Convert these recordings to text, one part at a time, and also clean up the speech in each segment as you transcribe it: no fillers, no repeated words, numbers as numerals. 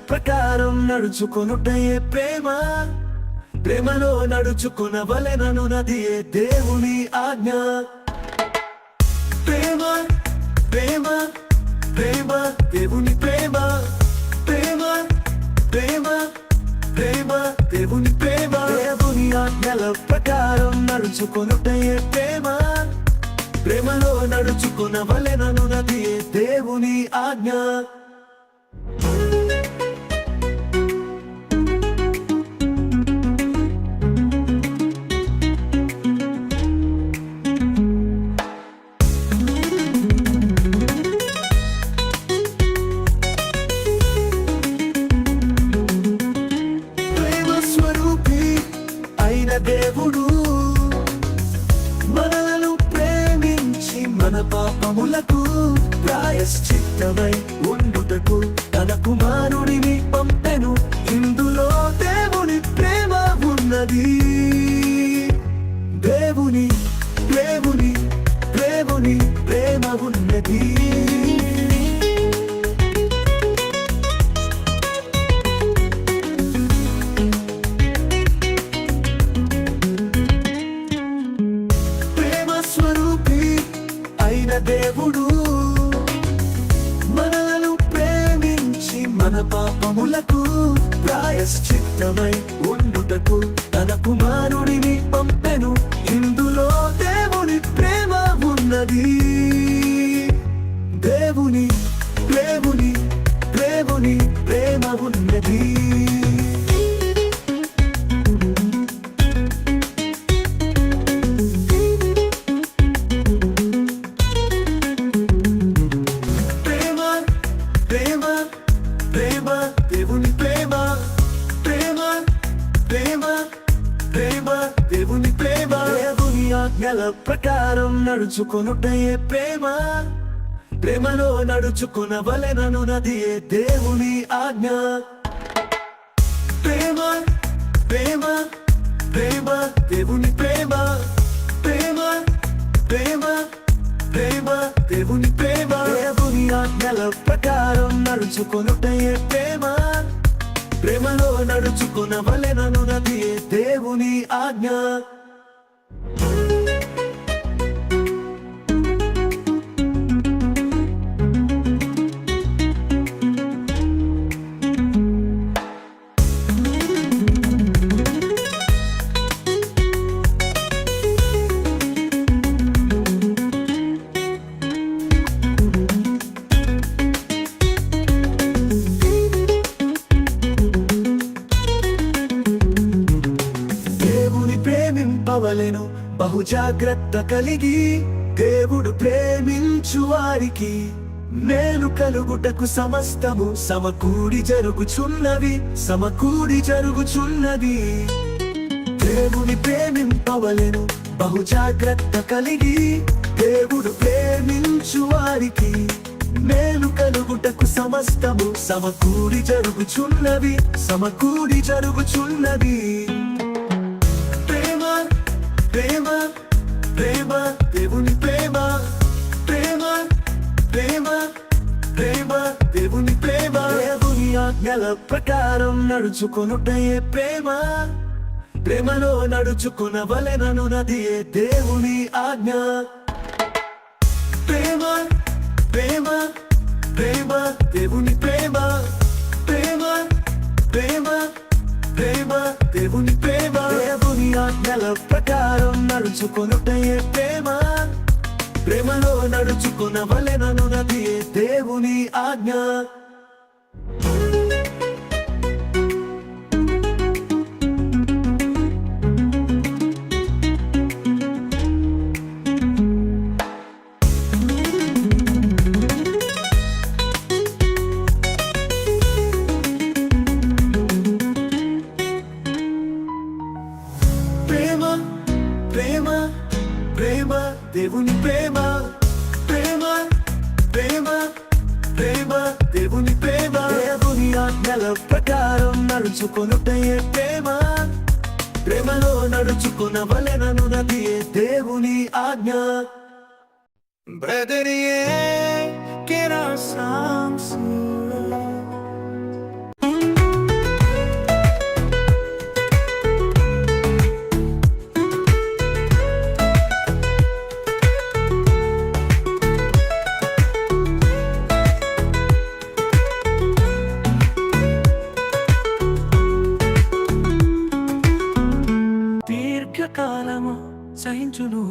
ప్రకారం నడుచుకొనుటయే ప్రేమ. ప్రేమలో నడుచుకొనవలెనను నదియే దేవుని ఆజ్ఞ. ప్రేమ ప్రేమ ప్రేమ దేవుని ప్రేమ. ప్రేమ ప్రేమ ప్రేమ దేవుని ప్రేమ. దేవుని ఆజ్ఞల ప్రకారం నడుచుకొనుటయే ప్రేమ. ప్రేమలో నడుచుకొనవలెనను నదియే దేవుని ఆజ్ఞ. దేవుడు మనలను ప్రేమించి మన పాపములకు ప్రాయశ్చిత్తమై ఉండుటకు తన కుమారుడిని పంపెను. ఇందులో దేవుని ప్రేమ ఉన్నది. దేవుని దేవుని దేవుని ప్రేమ ఉన్నది. దేవుడు మనలను ప్రేమించి మన పాపములకు ప్రాయశ్చిత్తమై ఉండుటకు తన కుమారుడిని పంపెను. ఇందులో దేవుని ప్రేమ ఉన్నది. దేవుని దేవుని దేవుని ప్రేమ ఉన్నది. దేవుని ప్రేమ. ప్రేమ ప్రేమ ప్రేమ దేవుని ప్రేమ. దేవుని ఆజ్ఞల ప్రకారం నడుచుకొనుటయే ప్రేమ. ప్రేమలో నడుచుకొనవలెనను నదియే దేవుని ఆజ్ఞ. ప్రేమ ప్రేమ ప్రేమ దేవుని ప్రేమ. ప్రేమ ప్రేమ ప్రేమ దేవుని ప్రేమ. దేవుని ఆజ్ఞల ప్రకారం నడుచుకొనుటయే ప్రేమ. ప్రేమలో నడుచుకొనవలెనను నదియే దేవుని ఆజ్ఞ. ప్రేమింపవలెను బహు జాగ్రత్త కలిగి. దేవుడు ప్రేమించు వారికి మేలు కలుగుటకు సమస్తము సమకూడి జరుగుచున్నవి. సమకూడి జరుగుచున్నది. దేవుని ప్రేమింపవలెను బహు జాగ్రత్త కలిగి. దేవుడు ప్రేమించు వారికి మేలు కలుగుటకు సమస్తము సమకూడి జరుగుచున్నవి. సమకూడి జరుగుచున్నది. ప్రేమ ప్రేమ దేవుని ప్రేమ. ప్రేమ ప్రేమ ప్రేమ దేవుని ప్రేమ. దేవుని ఆజ్ఞల ప్రకారం నడుచుకొనుటయే ప్రేమ. ప్రేమలో నడుచుకొనవలెనను నదియే దేవుని ఆజ్ఞ. ప్రేమ ప్రేమ ప్రేమ దేవుని ప్రేమ. ప్రేమ ప్రేమ ప్రేమ దేవుని ప్రేమ. దేవుని ఆజ్ఞల ప్రకారం నడుచుకొనుటయే ప్రేమ. ప్రేమలో నడుచుకొనవలెనను నదియే దేవుని ఆజ్ఞ. ప్రేమ ప్రేమ దేవుని ప్రేమ. ప్రేమ ప్రేమ ప్రేమ దేవుని ప్రేమ. దేవుని ఆజ్ఞల ప్రకారం నడుచుకొనుటయే ప్రేమ. ప్రేమలో నడుచుకొనవలెనను నదియే దేవుని ఆజ్ఞ. Brother, yeah, get our songs.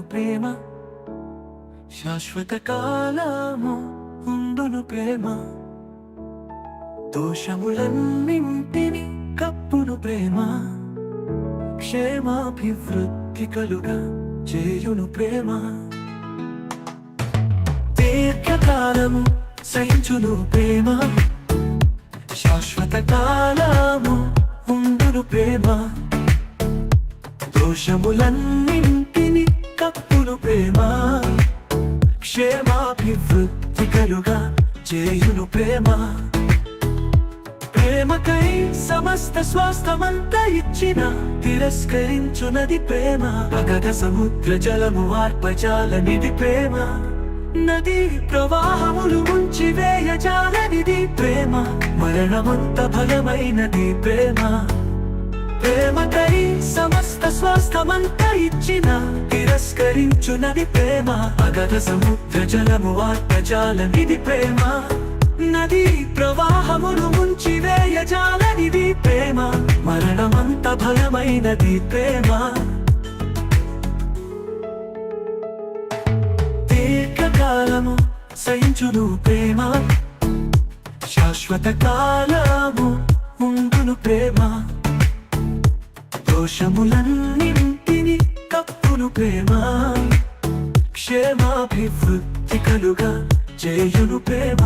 ప్రేమ శాశ్వత కాలము ఉండును ప్రేమ దోషములన్నింటిని కప్పును ప్రేమ క్షేమాభివృద్ధి కలుగా చేయును ప్రేమ దీర్ఘకాలము సహించును ప్రేమ శాశ్వత కాలము ఉండును ప్రేమ దోషములన్నింటిని కప్పును ప్రేమ క్షేమాభివృద్ధి కలుగా చేయును ప్రేమ ప్రేమకై సమస్త స్వాస్థమంతా ఇచ్చిన తిరస్కరించునది ప్రేమ అగధ సముద్ర జలము వార్పజాలనిది ప్రేమ నది ప్రవాహములు ముంచి వేయజాలనిది ప్రేమ మరణమంత బలమైనది ప్రేమ ప్రేమకై సమస్త స్వాస్థమంతా ఇచ్చిన తిరస్కరించునది ప్రేమ అగధ సముద్ర జలము వార్పజాలనిది ప్రేమ నది ప్రవాహములు ముంచి వేయజాలనిది ప్రేమ మరణమంత బలమైనది ప్రేమ దీర్ఘకాలము సహించును ప్రేమ శాశ్వత కాలము ఉండును ప్రేమ దోషములన్నింటిని కప్పును ప్రేమ క్షేమాభివృద్ధి కలుగా చేయును ప్రేమ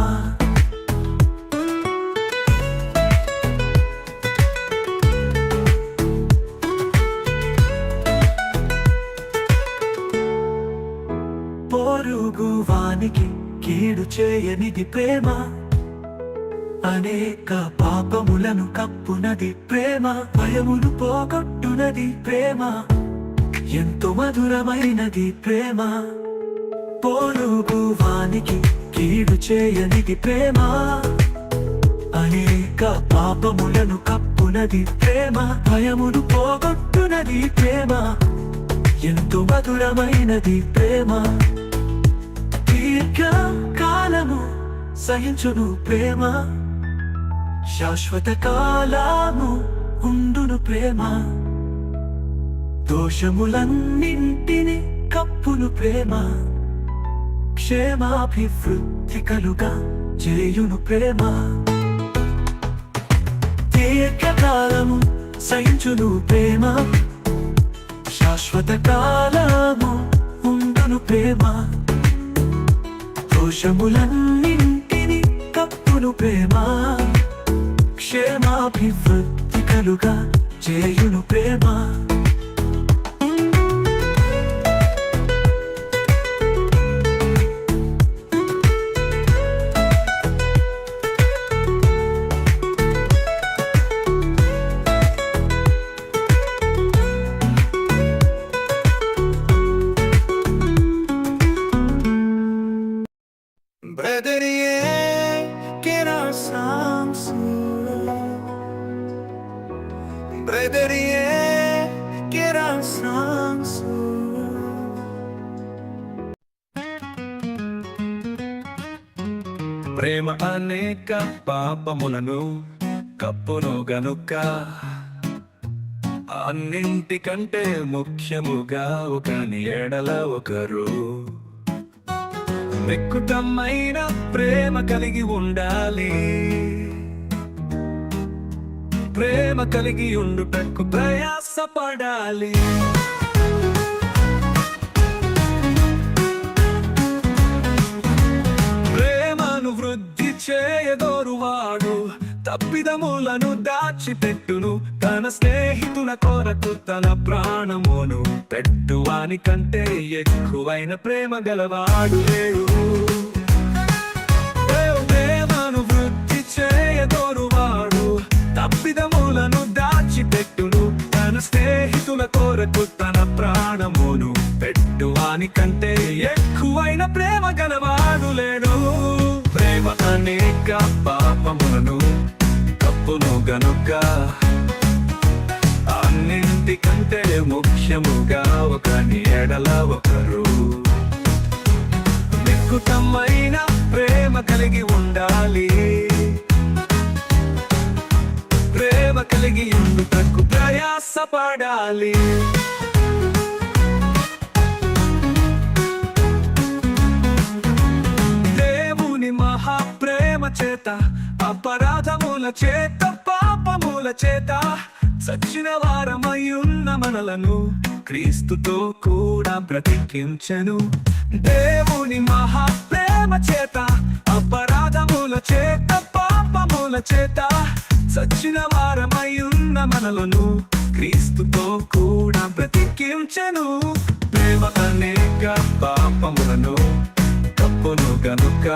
పొరుగువానికి కీడు చేయనిది ప్రేమ అనేక పాపములను కప్పునది ప్రేమ భయమును పోగొట్టునది ప్రేమ ఎంతో మధురమైనది ప్రేమ పొరుగువానికి కీడు చేయనిది ప్రేమ అనేక పాపములను కప్పునది ప్రేమ భయమును పోగొట్టునది ప్రేమ ఎంతో మధురమైనది ప్రేమ దీర్ఘకాలము సహించును ప్రేమ శాశ్వత కాలము ఉండును ప్రేమ దోషములన్నింటిని కప్పును ప్రేమ క్షేమాభివృద్ధి కలుగా చేయును ప్రేమ దీర్ఘకాలము సహించును ప్రేమ శాశ్వత కాలము ఉండును ప్రేమ దోషములన్నింటిని కప్పును ప్రేమ క్షేమాభివృద్ధి కలుగా చేయును ప్రేమ Brother, yeah, get our songs. Brother, yeah, get our songs. ప్రేమ అనేక పాపములను కప్పును గనుక అన్నింటికంటే ముఖ్యముగా ఒకని ఎడల ఒకరు మిక్కుటమైన ప్రేమ కలిగి ఉండాలి ప్రేమ కలిగి ఉండుటకు ప్రయాసపడాలి ప్రేమను వృద్ధి చేయదోరువాడు తప్పిదములను దాచిపెట్టును తన స్నేహితుల కొరకు తన ప్రాణమును పెట్టువాని కంటే ఎక్కువైన ప్రేమ గలవాడు లేడు ప్రేమను వృద్ధి చేయదోరువాడు తప్పిదములను దాచిపెట్టును తన స్నేహితుల కొరకు తన ప్రాణమును పెట్టువాని కంటే ఎక్కువైన ప్రేమ గలవాడు లేడు ప్రేమ అనేక పాపములను కప్పును గనుక అన్నింటికంటే ముఖ్యముగా ఒకని ఎడల ఒకరు మిక్కుటమైన ప్రేమ కలిగి ఉండాలి ప్రేమ కలిగి ఉండుటకు ప్రయాసపడాలి చేత అపరాధముల చేత పాపముల చేత చచ్చిన వారమయ్యున్న మనలను క్రీస్తుతో కూడా బ్రతికించెను. దేవుని మహాప్రేమ చేత అపరాధముల చేత పాపముల చేత చచ్చిన వారమయ్యున్న మనలను క్రీస్తుతో కూడా బ్రతికించెను. ప్రేమ అనేక పాపములను కప్పును గనుక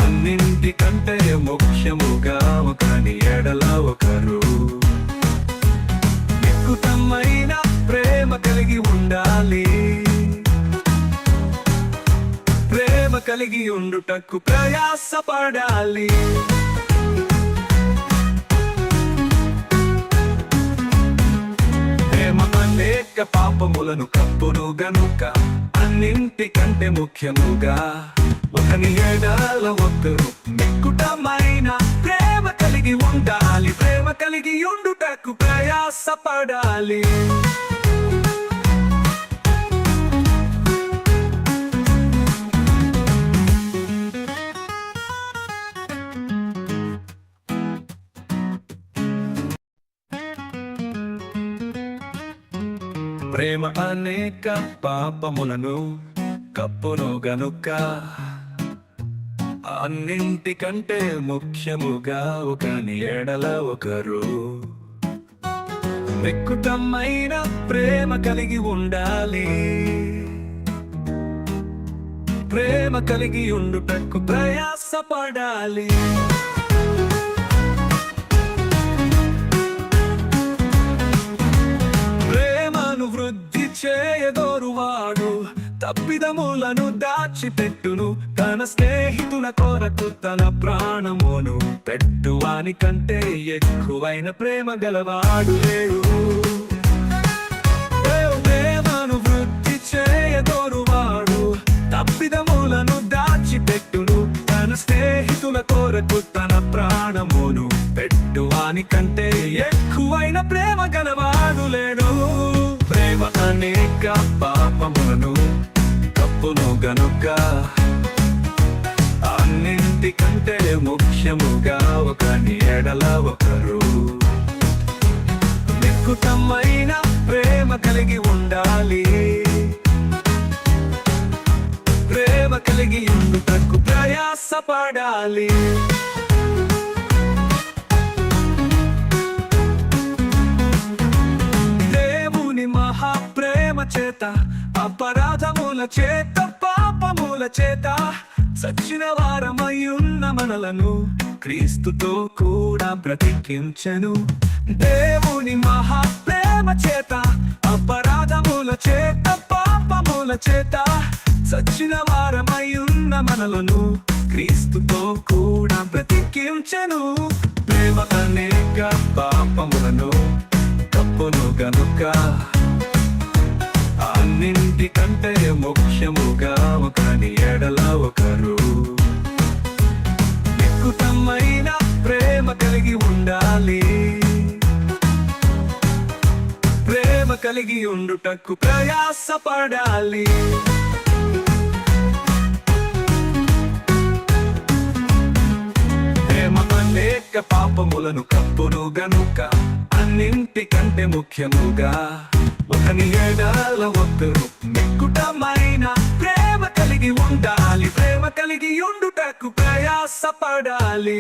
అన్నింటికంటే ముఖ్యముగా ఒకని ఎడల ఒకరు మిక్కుటమైన ప్రేమ కలిగి ఉండాలి. ప్రేమ కలిగి ఉండుటకు ప్రయాసపడాలి. ప్రేమ అనేక పాపములను కప్పును గనుక అన్నింటికంటే ముఖ్యముగా ఒకని ఎడల ఒకరు మిక్కుటమైన ప్రేమ కలిగి ఉండాలి. ప్రేమ కలిగి ఉండుటకు ప్రయాసపడాలి. ప్రేమ అనేక పాపములను కప్పును గనుక అన్నింటికంటే ముఖ్యముగా ఒకని ఎడల ఒకరు మిక్కుటమైన ప్రేమ కలిగి ఉండాలి. ప్రేమ కలిగి ఉండుటకు ప్రయాసపడాలి. ప్రేమను వృద్ధి చేయగోరువాడు తప్పిదములను దాచిపెట్టును. తన స్నేహితుల కొరకు తన ప్రాణమును పెట్టువాని కంటే ఎక్కువైన ప్రేమ గలవాడు లేడు. ప్రేమను వృద్ధి చేయగోరువాడు తప్పిదములను దాచిపెట్టును. తన స్నేహితుల కొరకు తన ప్రాణమును పెట్టువాని కంటే ఎక్కువైన ప్రేమ గలవాడు లేడు. ప్రేమ అనేక పాపములను కప్పును గనుక అన్నింటికంటే ముఖ్యముగా ఒకని ఎడల ఒకరు మిక్కుటమైన ప్రేమ కలిగి ఉండాలి. ప్రేమ కలిగి ఉండుటకు ప్రయాసపడాలి. దేవుని మహాప్రేమ చేత అపరాధముల చేత పాపముల చేత చచ్చిన వారమయ్యున్న మనలను క్రీస్తుతో కూడా బ్రతికించెను. దేవుని మహాప్రేమ చేత అపరాధముల చేత పాపముల చేత చచ్చిన వారమయ్యున్న మనలను క్రీస్తుతో కూడా బ్రతికించెను. ప్రేమ అనేక పాపములను కప్పును గనుక అన్నింటికంటే ముఖ్యముగా ఒకని ఎడల ఒకరు మిక్కుటమైన ప్రేమ కలిగి ఉండాలి. ప్రేమ కలిగి ఉండుటకు ప్రయాసపడాలి. ప్రేమ అనేక పాపములను కప్పును గనుక అన్నింటికంటే ముఖ్యముగా ఒకని ఎడల ఒకరు మిక్కుటమైన ప్రేమ కలిగి ఉండాలి. ప్రేమ కలిగి ఉండుటకు ప్రయాసపడాలి.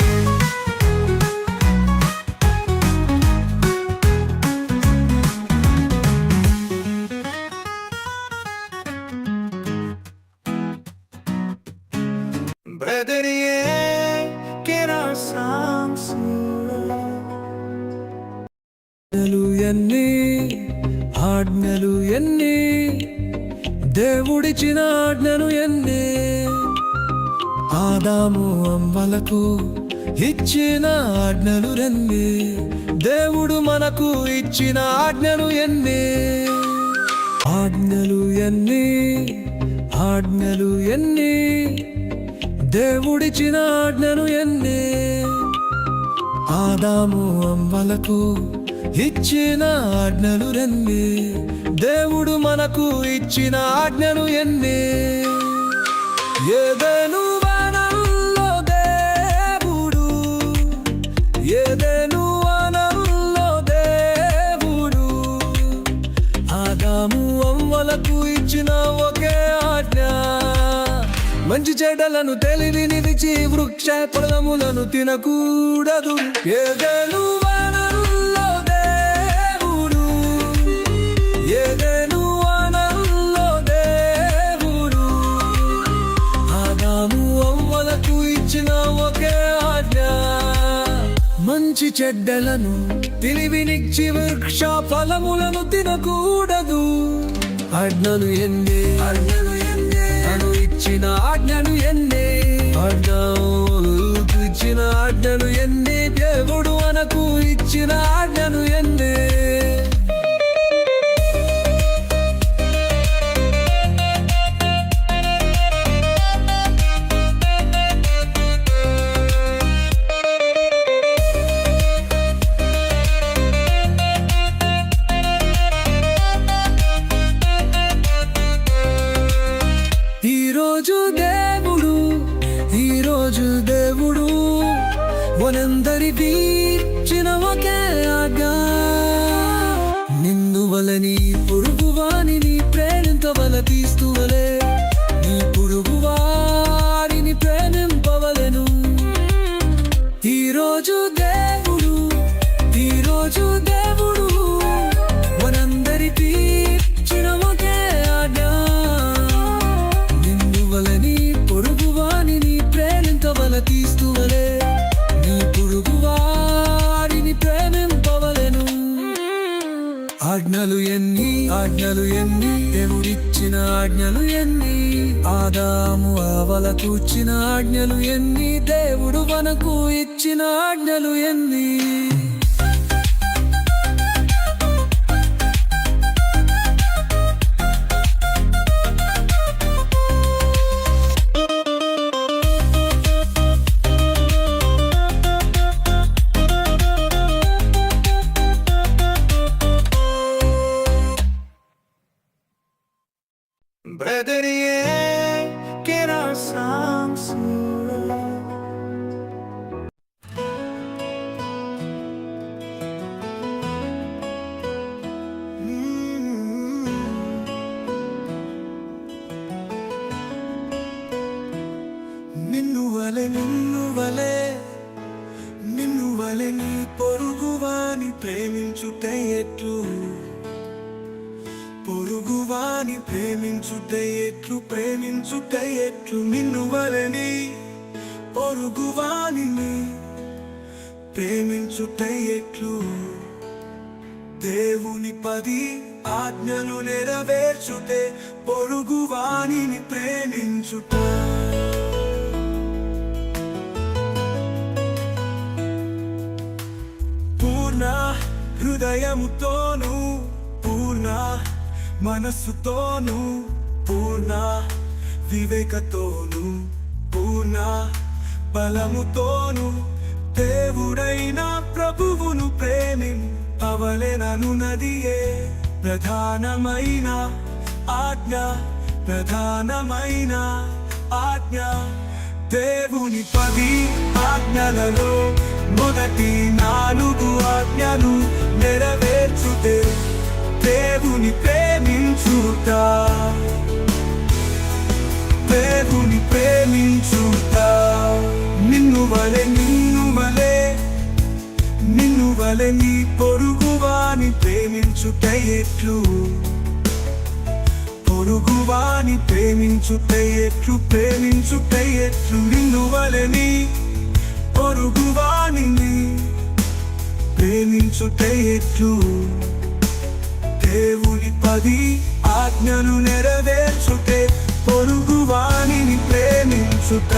Brethren, get our songs. ఆజ్ఞలు ఎన్ని దేవుడిచిన ఆజ్ఞలు ఎన్ని ఆదాము అవ్వలకు ఇచ్చిన ఆజ్ఞలు ఎన్ని దేవుడు మనకు ఇచ్చిన ఆజ్ఞలు ఎన్ని ఆజ్ఞలు ఎన్ని ఆజ్ఞలు ఎన్ని దేవుడిచిన ఆజ్ఞలు ఎన్ని ఆదాము అవ్వలకు ఇచ్చిన ఆజ్ఞలు ఎన్ని దేవుడు మనకు ఇచ్చిన ఆజ్ఞలు ఎన్ని ఏదెను వనంలో ఏదెను వనంలో దేవుడు ఆదాము అవ్వలకు ఇచ్చిన ఒకే ఆజ్ఞ, మంచి చెడ్డలను తెలివిని విడిచి వృక్ష ఫలములను తినకూడదు. ఏదెను వనంలో దేవుడు, ఏదెను వనంలో దేవుడు ఆదాము అవ్వలకు ఇచ్చిన ఒకే ఆజ్ఞ, మంచి చెడ్డలను తెలివినిచ్చి వృక్ష ఫలములను తినకూడదు. ఆజ్ఞలు ఎన్నే, తను ఇచ్చిన ఆజ్ఞలు ఎన్నే, ఇచ్చిన ఆజ్ఞలు ఎన్నే, దేవుడు మనకు ఇచ్చిన ఆజ్ఞలు ఎన్నే. ఈరోజు దేవుడు మనందరికీ ఇచ్చిన ఒకే ఆజ్ఞ, నిన్ను వలని పొరుగువానిని ప్రేమించవల తీస్తువలే నీ పొరుగువారిని ప్రేమింపవలెను. ఈరోజు దేవుడు మనందరికీ ఇచ్చిన ఒకే ఆజ్ఞ, నిన్ను వలని పొరుగువానిని ప్రేమించవల తీస్తువలే నీ పొరుగువారిని ప్రేమింపవలెను. ఆజ్ఞలు ఎన్ని దేవుడిచ్చిన ఆజ్ఞలు ఎన్ని, ఆదాము అవ్వలకు ఇచ్చిన ఆజ్ఞలు ఎన్ని, దేవుడు మనకు ఇచ్చిన ఆజ్ఞలు ఎన్ని. Brother, yeah, get our songs. నిన్ను వలె నీ పొరుగువాని ప్రేమించుటే ఎట్లు, పొరుగువాని ప్రేమించుటే ఎట్లు, నిన్ను వలని పొరుగువాని ప్రేమించుటే ఎట్లు, దేవుని 10 ఆజ్ఞలు నెరవేర్చుటే పొరుగువానిని ప్రేమించుట. పూర్ణ హృదయముతోను, పూర్ణ మనస్సుతోను, పూర్ణ వివేకతోను, పూర్ణ బలముతోను దేవుడైన ప్రభువును ప్రేమింపవలెననున్నదియే ప్రధానమైన ఆజ్ఞ. దేవుని 10 ఆజ్ఞలలో మొదటి 4 ఆజ్ఞలు నెరవేర్చుతే దేవుని ప్రేమించుట. నిన్ను వలె నీ పొరుగువాని ప్రేమించుట ఎట్లు, పొరుగువాని ప్రేమించుట ఎట్లు, నిన్ను వలె నీ పొరుగువాని ప్రేమించుట ఎట్లు, దేవుని 10 ఆజ్ఞలు నెరవేర్చుటే పొరుగువానిని ప్రేమించుట.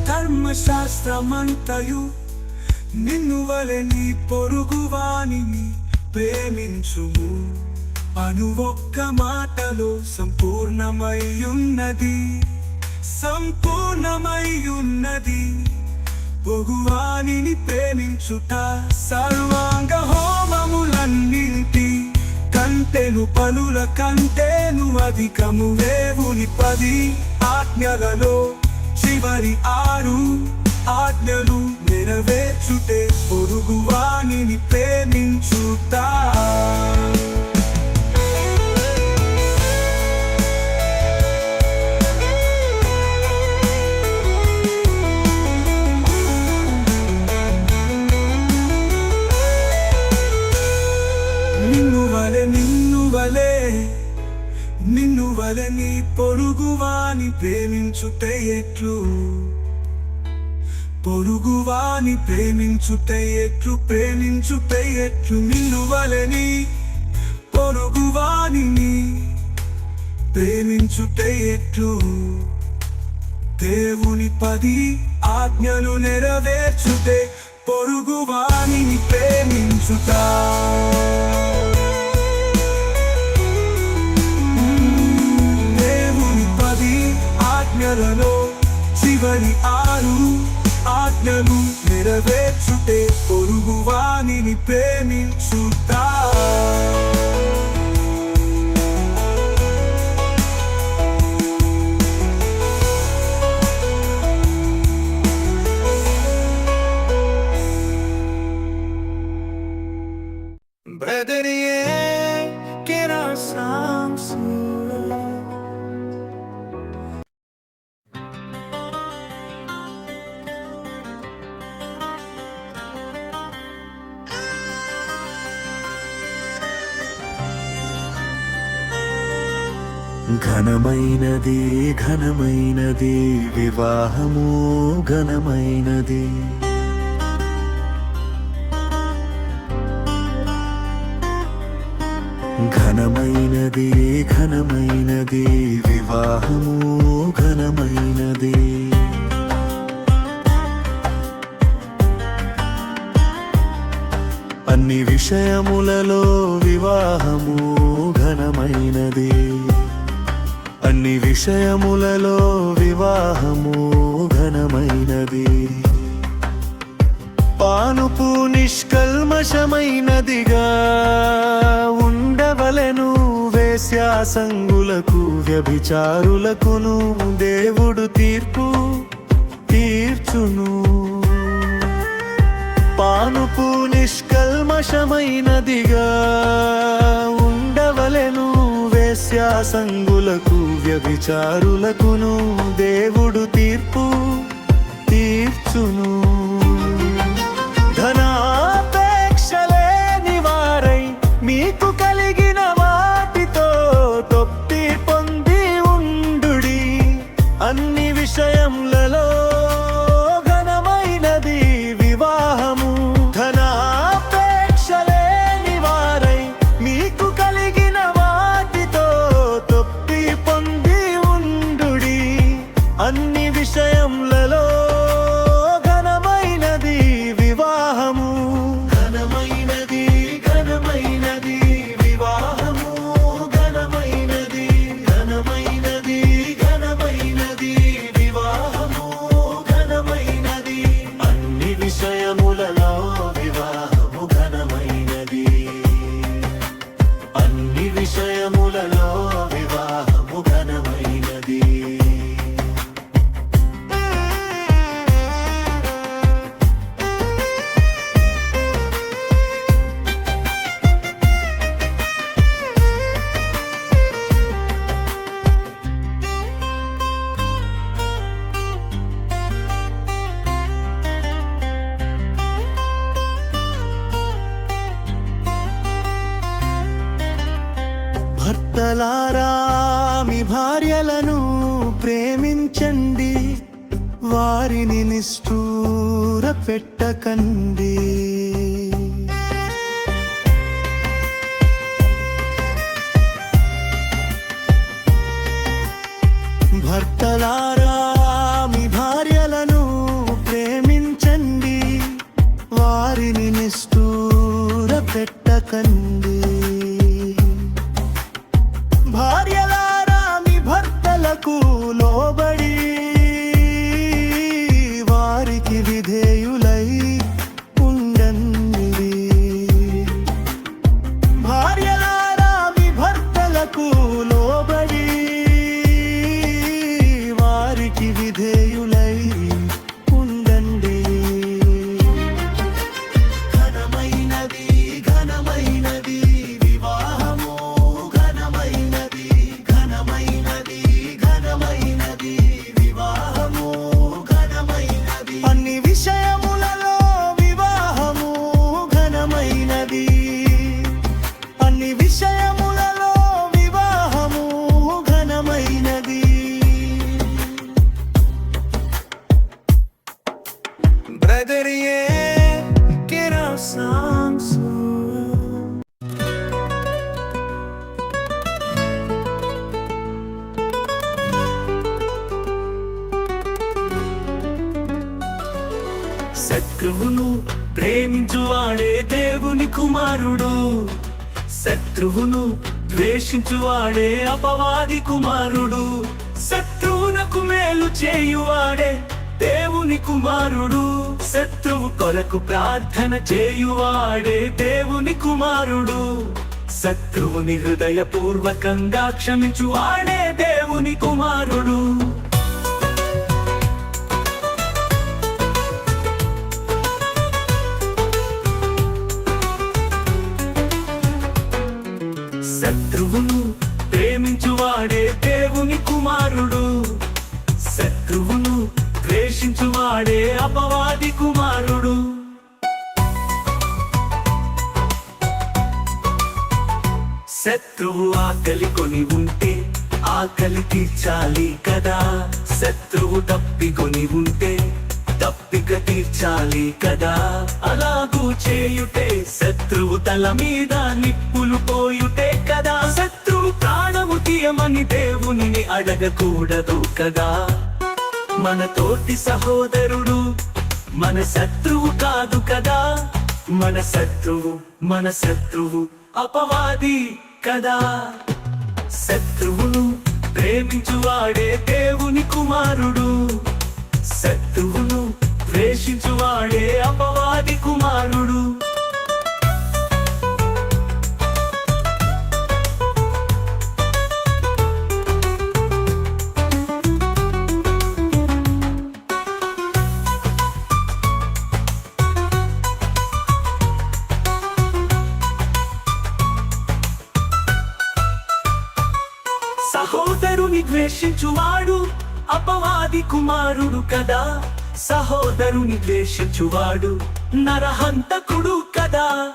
ధర్మశాస్త్రమంతయు నిన్ను వలె నీ పొరుగువానిని ప్రేమించుము అను ఒక్క మాటలో సంపూర్ణమయ్యున్నది. పొరుగువానిని ప్రేమించుట సర్వాంగ హోమములన్నింటి చేసెను పనుల కంటేను అధికము దేవుని 10 ఆజ్ఞలలో చివరి 6 ఆజ్ఞలు నెరవేర్చుటే పొరుగువానిని ప్రేమించుట. నిన్ను వలె నీ పొరుగువాని ప్రేమించుటే ఎట్లు, పొరుగువాని ప్రేమించుటే ఎట్లు, ప్రేమించుటే ఎట్లు. నిన్ను వలె నీ పొరుగువానిని ప్రేమించుటే ఎట్లు. దేవుని 10 ఆజ్ఞలు నెరవేర్చుటే పొరుగువానిని ప్రేమించుట. ఆజ్ఞలలో చివరి 6 ఆజ్ఞలు నెరవేర్చుటే పొరుగువానిని ప్రేమించుట. Brother, get our songs. ఘనమైనది ఘనమైనది వివాహము ఘనమైనది. ఘనమైనది ఘనమైనది వివాహము ఘనమైనది. అన్ని విషయములలో వివాహము ఘనమైనది. అన్ని విషయములలో వివాహము ఘనమైనది. పానుపు నిష్కల్మషమైనదిగా ఉండవలెను. వేశ్యాసంగులకు వ్యభిచారులకును దేవుడు తీర్పు తీర్చును. పానుపు నిష్కల్మషమైనదిగా ఉండవలెను. వేశ్యాసంగులకు వ్యభిచారులకును దేవుడు తీర్పు తీర్చును. ధనాపేక్షలేని వారై మీకు కలిగిన వాటితో తృప్తి పొంది ఉండుడి. అన్ని విషయములలో ఘనమైనది వివాహము. ధనాపేక్షలేని వారై మీకు కలిగిన వాటితో తృప్తి పొంది ఉండుడి. అన్ని విషయములలో ఘనమైనది వివాహము. ఘనమైనది ఘనమైనది వివాహము ఘనమైనది. ఘనమైనది ఘనమైనది వివాహము ఘనమైనది. అన్ని విషయములలో వివాహము ఘనమైనది. అన్ని విషయములలో వివాహము ఘనమైనది. భర్తలారా మీ భార్యలను ప్రేమించండి. వారిని నిష్ఠూర పెట్టకండి. భర్తలారా మీ భార్యలను ప్రేమించండి. వారిని నిష్ఠూర పెట్టకండి. భార్యలారా మీ భర్తలకు లోబడి వారికి విధేయులై ఉండండి. శత్రువును ప్రేమించువాడే దేవుని కుమారుడు. శత్రువును ద్వేషించువాడే అపవాది కుమారుడు. శత్రువునకు మేలు చేయువాడే దేవుని కుమారుడు. శత్రువు కొరకు ప్రార్థన చేయువాడే దేవుని కుమారుడు. శత్రువుని హృదయపూర్వకంగా క్షమించువాడే దేవుని కుమారుడు. శత్రువును ప్రేమించువాడే దేవుని కుమారుడు. శత్రువును ద్వేషించువాడే అపవాది కుమారుడు. శత్రువు ఆకలి కొని ఉంటే ఆకలి తీర్చాలి కదా. శత్రువు తప్పికొని ఉంటే తప్పిక తీర్చాలి కదా. అలాగూ చేయుటే శత్రువు తల మీద నిప్పులు పోయుటే కదా. శత్రువు ప్రాణము తీయమని దేవుని అడగకూడదు కదా. మన తోటి సహోదరుడు మన శత్రువు కాదు కదా. మన శత్రువు అపవాది కదా. శత్రువును ప్రేమించువాడే దేవుని కుమారుడు. శత్రువును ద్వేషించువాడే అపవాది కుమారుడు. సహోదరుని ద్వేషించువాడు అపవాది కుమారుడు కదా. సహోదరుని ద్వేషించువాడు నరహంతకుడు కదా.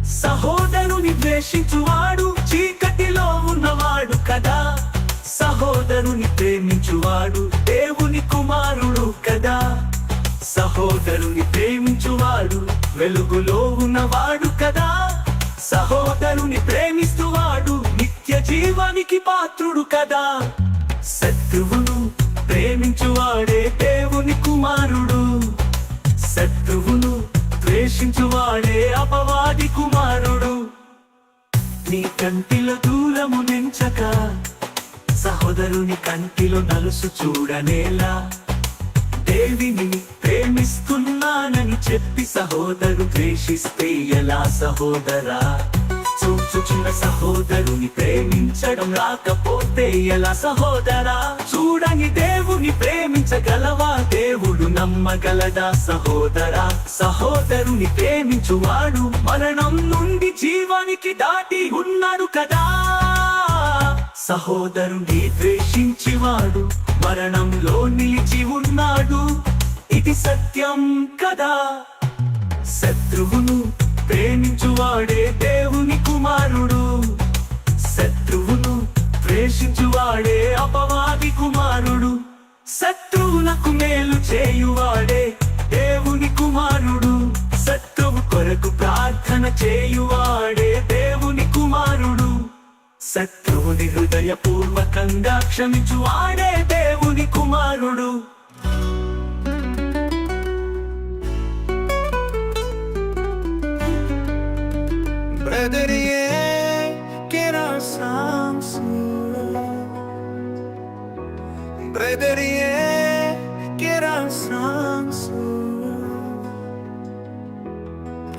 సహోదరుని ద్వేషించువాడు చీకటిలో ఉన్నవాడు కదా. సహోదరుని ప్రేమించువాడు దేవుని కుమారుడు కదా. సహోదరుని ప్రేమించువాడు వెలుగులో ఉన్నవాడు కదా. సహోదరుని ప్రేమిస్తువాడు నిత్య జీవానికి పాత్రుడు కదా. శత్రువును ప్రేమించువాడే దేవుని కుమారుడు. శత్రువును ద్వేషించువాడే అపవాది కుమారుడు. నీ కంటిలో దూరము నెంచక సహోదరుని కంటిలో నలుసు చూడనేలా. దేవిని ప్రేమిస్తున్నానని చెప్పి సహోదరు ద్వేషిస్తే ఎలా సహోదరా. చూచుచున్న సహోదరుని ప్రేమించడం రాకపోతే ఎలా సహోదరా. చూడని దేవుని ప్రేమించగలవా. దేవుడు నమ్మగలదా సహోదరా. సహోదరుని ప్రేమించువాడు మరణం నుండి జీవానికి దాటి ఉన్నాడు కదా. సహోదరుని ద్వేషించివాడు మరణంలో నిలిచి ఉన్నాడు. ఇది సత్యం కదా. శత్రువును ప్రేమించువాడే దేవుని కుమారుడు. శత్రువును ద్వేషించువాడే అపవాది కుమారుడు. శత్రువులకు మేలు చేయువాడే దేవుని కుమారుడు. శత్రువు కొరకు ప్రార్థన చేయువాడే దేవుని కుమారుడు. శత్రువుని హృదయపూర్వకంగా క్షమించువాడే దేవుని కుమారుడు. Brother, yeah, get our songs. Brother, yeah, get our songs.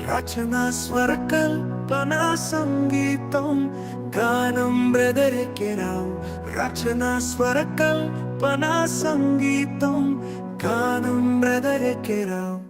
రచనా స్వరకల్పనా సంగీతం గానం బ్రదర్కే రావు. రచనా స్వరకల్పనా సంగీతం గానం బ్రదర్కే రావు.